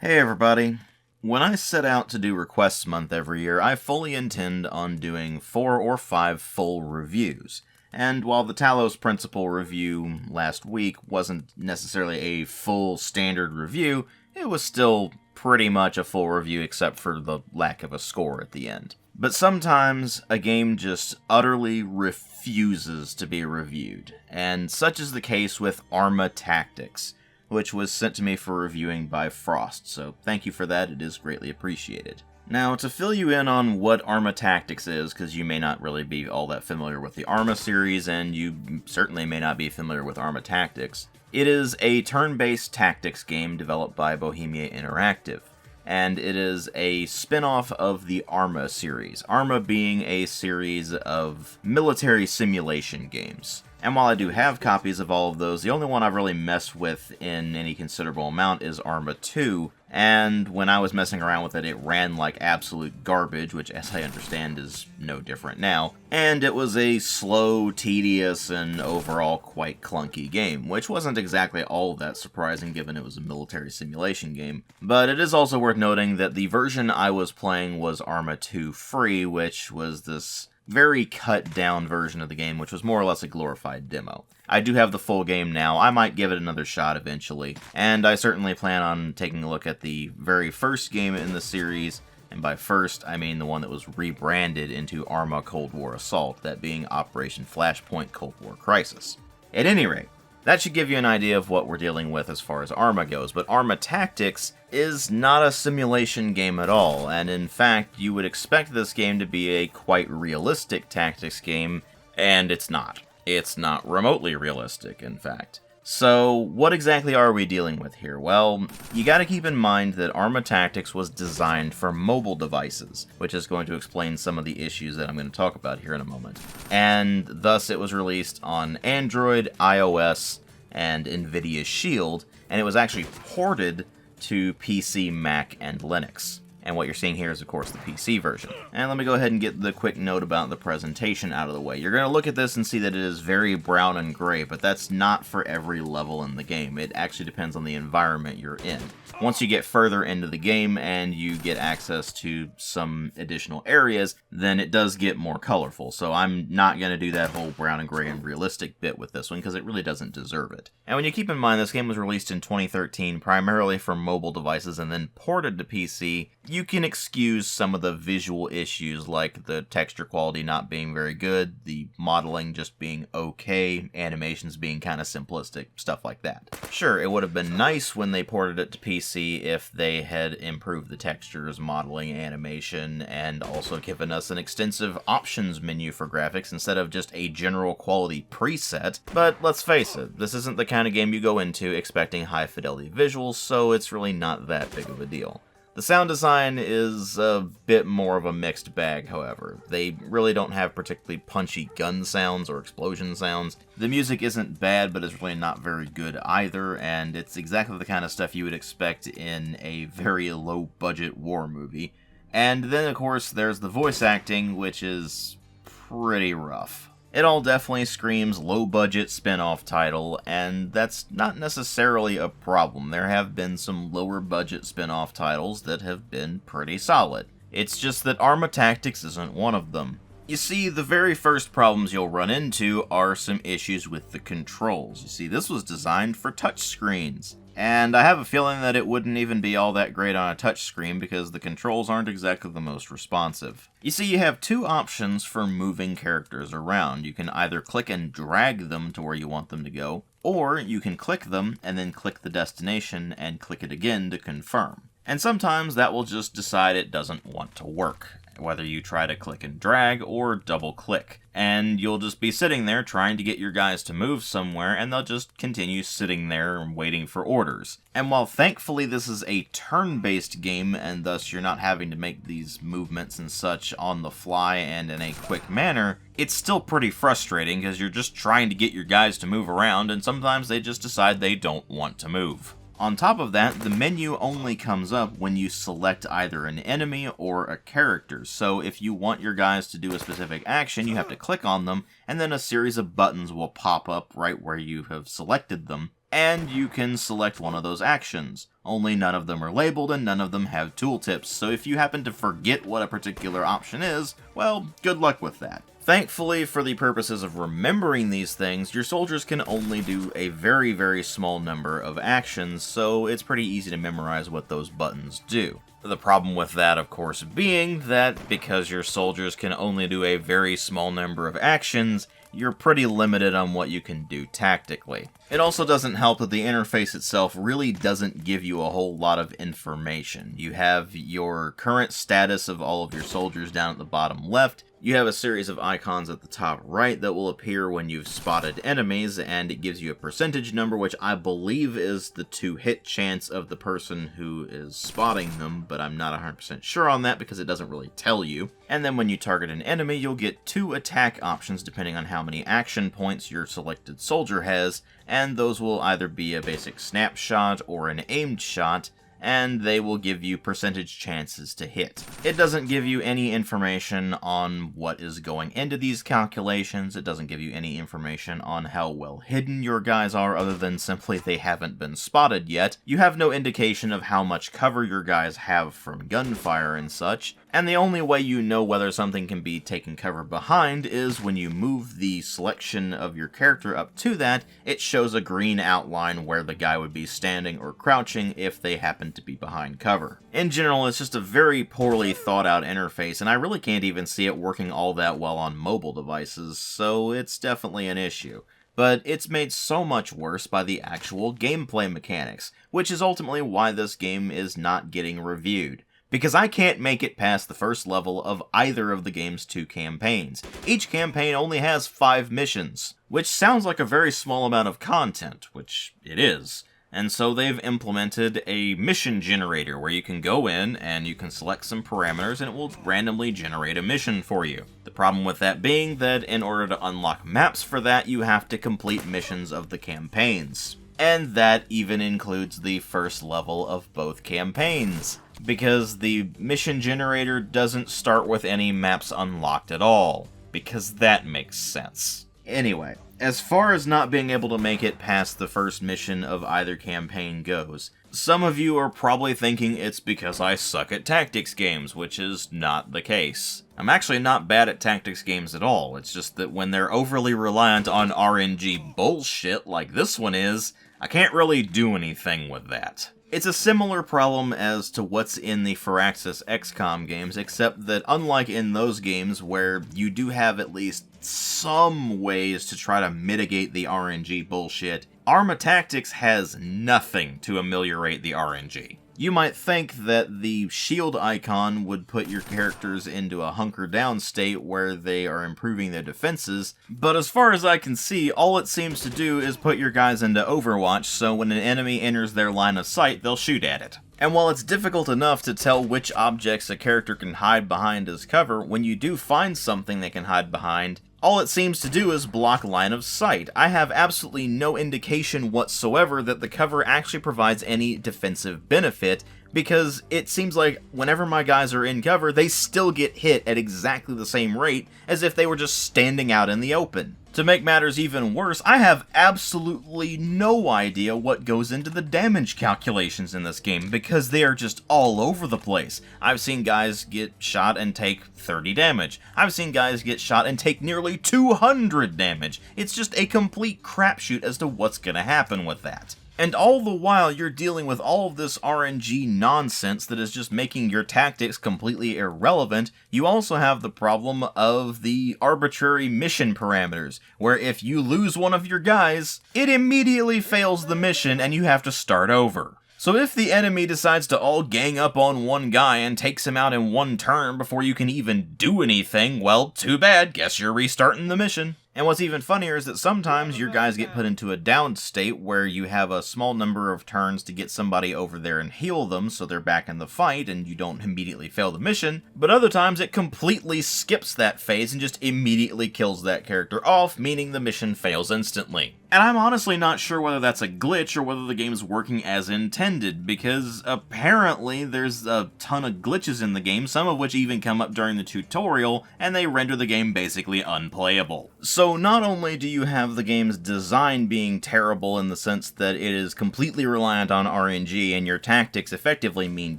Hey everybody. When I set out to do Requests Month every year, I fully intend on doing 4 or 5 full reviews. And while the Talos Principle review last week wasn't necessarily a full standard review, it was still pretty much a full review except for the lack of a score at the end. But sometimes a game just utterly refuses to be reviewed, and such is the case with ArmA Tactics, which was sent to me for reviewing by Frost, so thank you for that, it is greatly appreciated. Now, to fill you in on what ArmA Tactics is, because you may not really be all that familiar with the ArmA series, and you certainly may not be familiar with ArmA Tactics, it is a turn-based tactics game developed by Bohemia Interactive, and it is a spin-off of the ArmA series, ArmA being a series of military simulation games. And while I do have copies of all of those, the only one I've really messed with in any considerable amount is ArmA 2, and when I was messing around with it, it ran like absolute garbage, which as I understand is no different now, and it was a slow, tedious, and overall quite clunky game, which wasn't exactly all that surprising given it was a military simulation game. But it is also worth noting that the version I was playing was ArmA 2 free, which was this very cut down version of the game, which was more or less a glorified demo. I do have the full game now, I might give it another shot eventually, and I certainly plan on taking a look at the very first game in the series, and by first I mean the one that was rebranded into ArmA Cold War Assault, that being Operation Flashpoint Cold War Crisis. At any rate, that should give you an idea of what we're dealing with as far as ArmA goes, but ArmA Tactics is not a simulation game at all, and in fact, you would expect this game to be a quite realistic tactics game, and it's not. It's not remotely realistic, in fact. So, what exactly are we dealing with here? Well, you gotta keep in mind that ArmA Tactics was designed for mobile devices, which is going to explain some of the issues that I'm going to talk about here in a moment. And thus it was released on Android, iOS, and NVIDIA Shield, and it was actually ported to PC, Mac, and Linux. And what you're seeing here is, of course, the PC version. And let me go ahead and get the quick note about the presentation out of the way. You're going to look at this and see that it is very brown and gray, but that's not for every level in the game. It actually depends on the environment you're in. Once you get further into the game and you get access to some additional areas, then it does get more colorful. So I'm not going to do that whole brown and gray and realistic bit with this one, because it really doesn't deserve it. And when you keep in mind this game was released in 2013 primarily for mobile devices and then ported to PC, you can excuse some of the visual issues like the texture quality not being very good, the modeling just being okay, animations being kind of simplistic, stuff like that. Sure, it would have been nice when they ported it to PC if they had improved the textures, modeling, animation, and also given us an extensive options menu for graphics instead of just a general quality preset, but let's face it, this isn't the kind of game you go into expecting high fidelity visuals, so it's really not that big of a deal. The sound design is a bit more of a mixed bag, however. They really don't have particularly punchy gun sounds or explosion sounds. The music isn't bad, but it's really not very good either, and it's exactly the kind of stuff you would expect in a very low-budget war movie. And then, of course, there's the voice acting, which is pretty rough. It all definitely screams low-budget spin-off title, and that's not necessarily a problem. There have been some lower-budget spin-off titles that have been pretty solid. It's just that ArmA Tactics isn't one of them. You see, the very first problems you'll run into are some issues with the controls. You see, this was designed for touchscreens. And I have a feeling that it wouldn't even be all that great on a touchscreen because the controls aren't exactly the most responsive. You see, you have two options for moving characters around. You can either click and drag them to where you want them to go, or you can click them and then click the destination and click it again to confirm. And sometimes that will just decide it doesn't want to work, whether you try to click and drag or double click. And you'll just be sitting there trying to get your guys to move somewhere, and they'll just continue sitting there and waiting for orders. And while thankfully this is a turn-based game, and thus you're not having to make these movements and such on the fly and in a quick manner, it's still pretty frustrating because you're just trying to get your guys to move around, and sometimes they just decide they don't want to move. On top of that, the menu only comes up when you select either an enemy or a character, so if you want your guys to do a specific action, you have to click on them, and then a series of buttons will pop up right where you have selected them, and you can select one of those actions. Only none of them are labeled and none of them have tooltips, so if you happen to forget what a particular option is, well, good luck with that. Thankfully, for the purposes of remembering these things, your soldiers can only do a very, very small number of actions, so it's pretty easy to memorize what those buttons do. The problem with that, of course, being that because your soldiers can only do a very small number of actions, you're pretty limited on what you can do tactically. It also doesn't help that the interface itself really doesn't give you a whole lot of information. You have your current status of all of your soldiers down at the bottom left. You have a series of icons at the top right that will appear when you've spotted enemies, and it gives you a percentage number, which I believe is the 2-hit chance of the person who is spotting them, but I'm not 100% sure on that because it doesn't really tell you. And then when you target an enemy, you'll get 2 attack options depending on how many action points your selected soldier has, and those will either be a basic snapshot or an aimed shot, and they will give you percentage chances to hit. It doesn't give you any information on what is going into these calculations. It doesn't give you any information on how well hidden your guys are other than simply they haven't been spotted yet. You have no indication of how much cover your guys have from gunfire and such, and the only way you know whether something can be taken cover behind is when you move the selection of your character up to that, it shows a green outline where the guy would be standing or crouching if they happen to be behind cover. In general, it's just a very poorly thought out interface, and I really can't even see it working all that well on mobile devices, so it's definitely an issue. But it's made so much worse by the actual gameplay mechanics, which is ultimately why this game is not getting reviewed. Because I can't make it past the first level of either of the game's 2 campaigns. Each campaign only has 5 missions, which sounds like a very small amount of content, which it is. And so they've implemented a mission generator where you can go in and you can select some parameters and it will randomly generate a mission for you. The problem with that being that in order to unlock maps for that, you have to complete missions of the campaigns. And that even includes the first level of both campaigns, because the mission generator doesn't start with any maps unlocked at all, because that makes sense. Anyway, as far as not being able to make it past the first mission of either campaign goes, some of you are probably thinking it's because I suck at tactics games, which is not the case. I'm actually not bad at tactics games at all, it's just that when they're overly reliant on RNG bullshit like this one is, I can't really do anything with that. It's a similar problem as to what's in the Firaxis XCOM games, except that unlike in those games where you do have at least some ways to try to mitigate the RNG bullshit, ArmA Tactics has nothing to ameliorate the RNG. You might think that the shield icon would put your characters into a hunker down state where they are improving their defenses, but as far as I can see, all it seems to do is put your guys into Overwatch so when an enemy enters their line of sight, they'll shoot at it. And while it's difficult enough to tell which objects a character can hide behind as cover, when you do find something they can hide behind, all it seems to do is block line of sight. I have absolutely no indication whatsoever that the cover actually provides any defensive benefit, because it seems like whenever my guys are in cover, they still get hit at exactly the same rate as if they were just standing out in the open. To make matters even worse, I have absolutely no idea what goes into the damage calculations in this game, because they are just all over the place. I've seen guys get shot and take 30 damage. I've seen guys get shot and take nearly 200 damage. It's just a complete crapshoot as to what's gonna happen with that. And all the while you're dealing with all of this RNG nonsense that is just making your tactics completely irrelevant, you also have the problem of the arbitrary mission parameters, where if you lose one of your guys, it immediately fails the mission and you have to start over. So if the enemy decides to all gang up on one guy and takes him out in one turn before you can even do anything, well, too bad, guess you're restarting the mission. And what's even funnier is that sometimes your guys get put into a downed state where you have a small number of turns to get somebody over there and heal them so they're back in the fight and you don't immediately fail the mission, but other times it completely skips that phase and just immediately kills that character off, meaning the mission fails instantly. And I'm honestly not sure whether that's a glitch or whether the game's working as intended, because apparently there's a ton of glitches in the game, some of which even come up during the tutorial, and they render the game basically unplayable. So not only do you have the game's design being terrible in the sense that it is completely reliant on RNG and your tactics effectively mean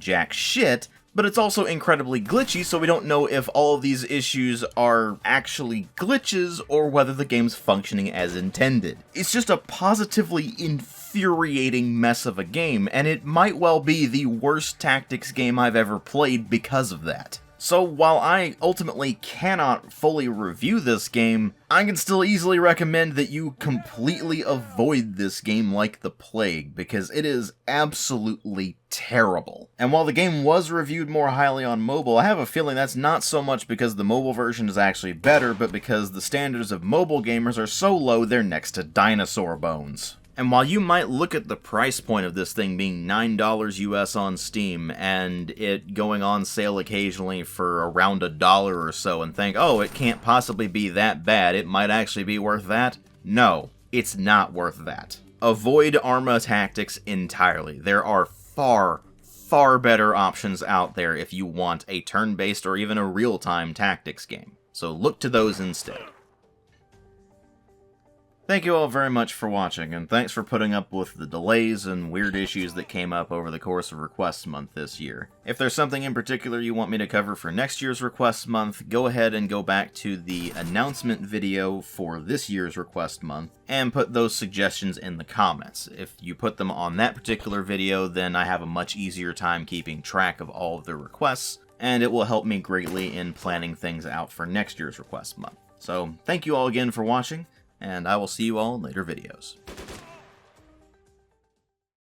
jack shit, but it's also incredibly glitchy, so we don't know if all of these issues are actually glitches or whether the game's functioning as intended. It's just a positively infuriating mess of a game, and it might well be the worst tactics game I've ever played because of that. So while I ultimately cannot fully review this game, I can still easily recommend that you completely avoid this game like the plague, because it is absolutely terrible. And while the game was reviewed more highly on mobile, I have a feeling that's not so much because the mobile version is actually better, but because the standards of mobile gamers are so low they're next to dinosaur bones. And while you might look at the price point of this thing being $9 US on Steam, and it going on sale occasionally for around $1 or so, and think, oh, it can't possibly be that bad, it might actually be worth that? No, it's not worth that. Avoid ArmA Tactics entirely. There are far better options out there if you want a turn-based or even a real-time tactics game. So look to those instead. Thank you all very much for watching, and thanks for putting up with the delays and weird issues that came up over the course of Request Month this year. If there's something in particular you want me to cover for next year's Request Month, go ahead and go back to the announcement video for this year's Request Month, and put those suggestions in the comments. If you put them on that particular video, then I have a much easier time keeping track of all of the requests, and it will help me greatly in planning things out for next year's Request Month. So, thank you all again for watching, and I will see you all in later videos.